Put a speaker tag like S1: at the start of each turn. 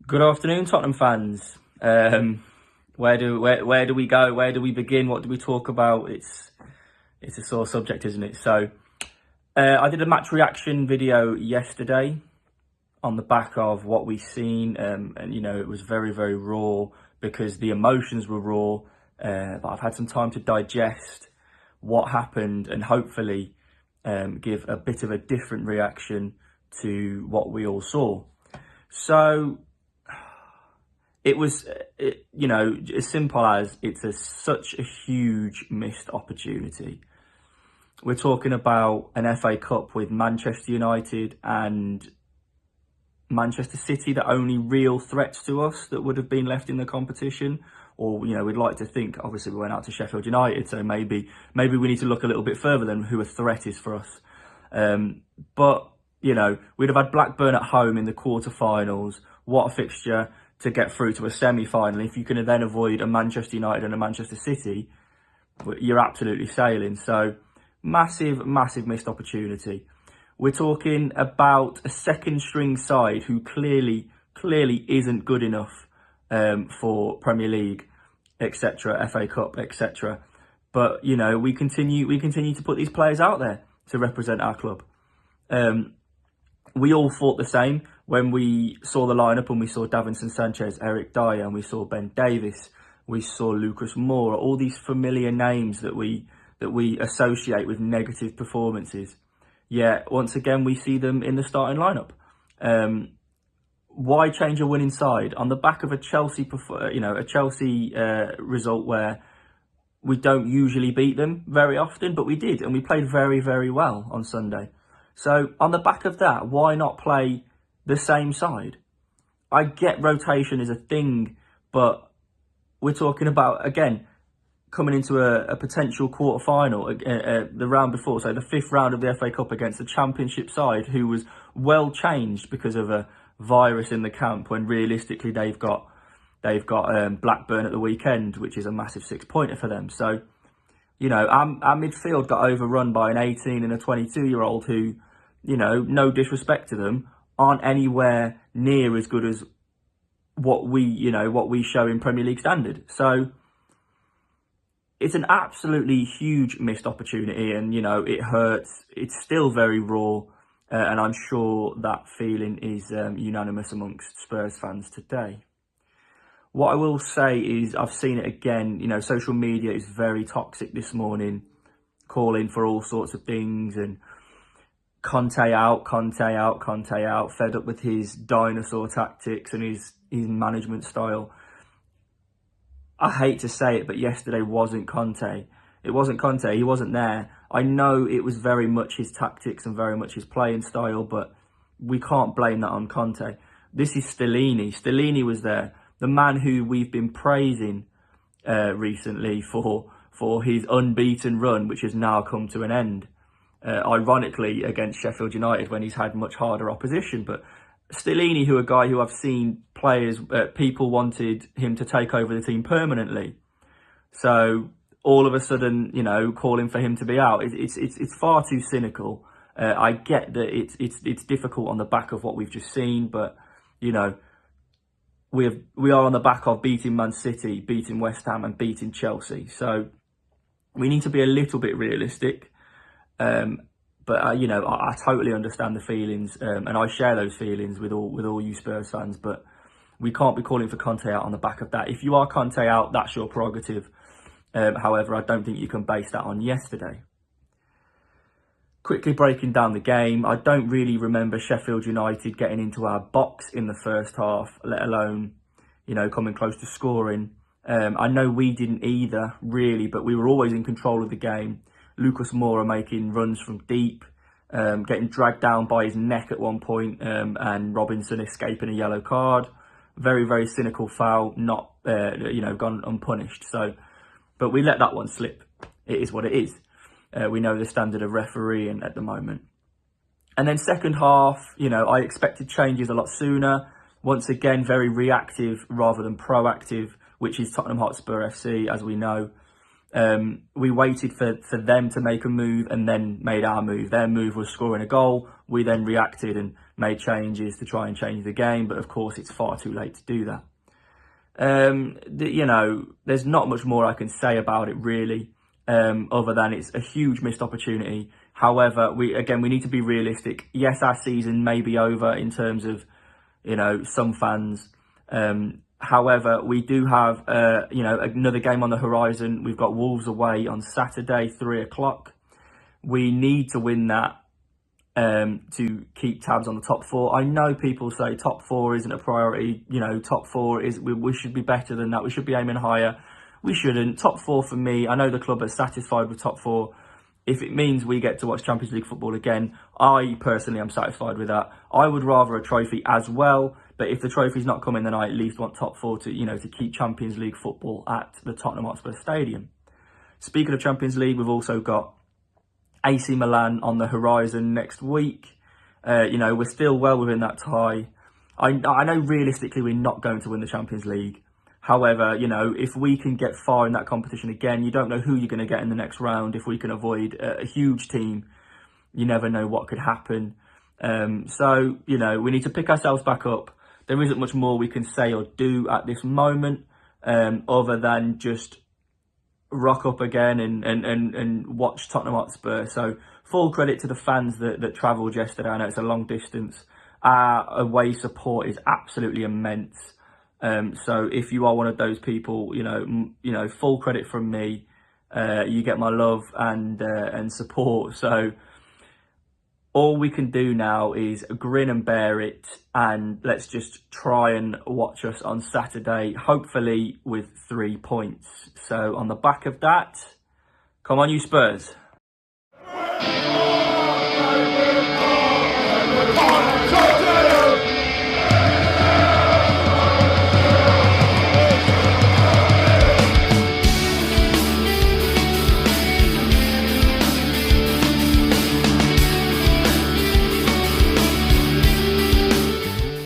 S1: Good afternoon, Tottenham fans. Where do we go? Where do we begin? What do we talk about? It's a sore subject, isn't it? So I did a match reaction video yesterday on the back of what we've seen, and it was very raw because the emotions were raw. But I've had some time to digest what happened and hopefully give a bit of a different reaction to what we all saw. So it was, as simple as such a huge missed opportunity. We're talking about an FA Cup with Manchester United and Manchester City, the only real threats to us that would have been left in the competition. Or, we'd like to think, obviously we went out to Sheffield United, so maybe we need to look a little bit further than who a threat is for us. But, we'd have had Blackburn at home in the quarterfinals. What a fixture to get through to a semi-final. If you can then avoid a Manchester United and a Manchester City, you're absolutely sailing. So massive missed opportunity. We're talking about a second string side who clearly isn't good enough for Premier League, etc., FA Cup, etc. But we continue to put these players out there to represent our club. We all thought the same when we saw the lineup and we saw Davinson Sanchez, Eric Dyer, and we saw Ben Davies, we saw Lucas Moura, all these familiar names that we associate with negative performances. Yeah, once again we see them in the starting lineup. Why change a winning side on the back of a Chelsea result where we don't usually beat them very often, but we did, and we played very well on Sunday. So on the back of that, why not play the same side? I get rotation is a thing, but we're talking about, again, coming into a potential quarter-final, the round before, so the fifth round of the FA Cup against the Championship side, who was well changed because of a virus in the camp, when realistically they've got Blackburn at the weekend, which is a massive 6-pointer for them. So, our midfield got overrun by an 18 and a 22-year-old who, no disrespect to them, aren't anywhere near as good as what we show in Premier League standard. So it's an absolutely huge missed opportunity, and it hurts. It's still very raw, and I'm sure that feeling is unanimous amongst Spurs fans today. What I will say is I've seen it again. Social media is very toxic this morning, calling for all sorts of things, and Conte out, fed up with his dinosaur tactics and his management style. I hate to say it, but yesterday wasn't Conte. It wasn't Conte. He wasn't there. I know it was very much his tactics and very much his playing style, but we can't blame that on Conte. This is Stellini. Stellini was there. The man who we've been praising recently for his unbeaten run, which has now come to an end. Ironically, against Sheffield United when he's had much harder opposition. But Stellini, a guy who I've seen people wanted him to take over the team permanently. So all of a sudden, calling for him to be out, it's far too cynical. I get that it's difficult on the back of what we've just seen, but we are on the back of beating Man City, beating West Ham, and beating Chelsea. So we need to be a little bit realistic. But I totally understand the feelings, and I share those feelings with all you Spurs fans. But we can't be calling for Conte out on the back of that. If you are Conte out, that's your prerogative. However, I don't think you can base that on yesterday. Quickly breaking down the game, I don't really remember Sheffield United getting into our box in the first half, let alone, coming close to scoring. I know we didn't either, really, but we were always in control of the game. Lucas Moura making runs from deep, getting dragged down by his neck at one point, and Robinson escaping a yellow card. Very cynical foul, not gone unpunished. So, but we let that one slip. It is what it is. We know the standard of refereeing at the moment. And then second half, I expected changes a lot sooner. Once again, very reactive rather than proactive, which is Tottenham Hotspur FC, as we know. We waited for them to make a move and then made our move. Their move was scoring a goal. We then reacted and made changes to try and change the game, but of course it's far too late to do that. You know, there's not much more I can say about it really, other than it's a huge missed opportunity. However, we need to be realistic. Yes, our season may be over in terms of, you know, some fans. However, we do have, you know, another game on the horizon. We've got Wolves away on Saturday, 3 o'clock. We need to win that to keep tabs on the top four. I know people say top four isn't a priority. You know, top four is, we should be better than that. We should be aiming higher. We shouldn't. Top four for me, I know the club is satisfied with top four. If it means we get to watch Champions League football again, I personally am satisfied with that. I would rather a trophy as well, but if the trophy's not coming, then I at least want top four to, you know, to keep Champions League football at the Tottenham Hotspur Stadium. Speaking of Champions League, we've also got AC Milan on the horizon next week. You know, we're still well within that tie. I know realistically we're not going to win the Champions League. However, you know, if we can get far in that competition again, you don't know who you're going to get in the next round. If we can avoid a huge team, you never know what could happen. So, you know, we need to pick ourselves back up. There isn't much more we can say or do at this moment, other than just rock up again and watch Tottenham Hotspur. So full credit to the fans that travelled yesterday. I know it's a long distance. Our away support is absolutely immense. So if you are one of those people, you know, full credit from me. You get my love and support. So all we can do now is grin and bear it, and let's just try and watch us on Saturday, hopefully with 3 points. So on the back of that, come on you Spurs.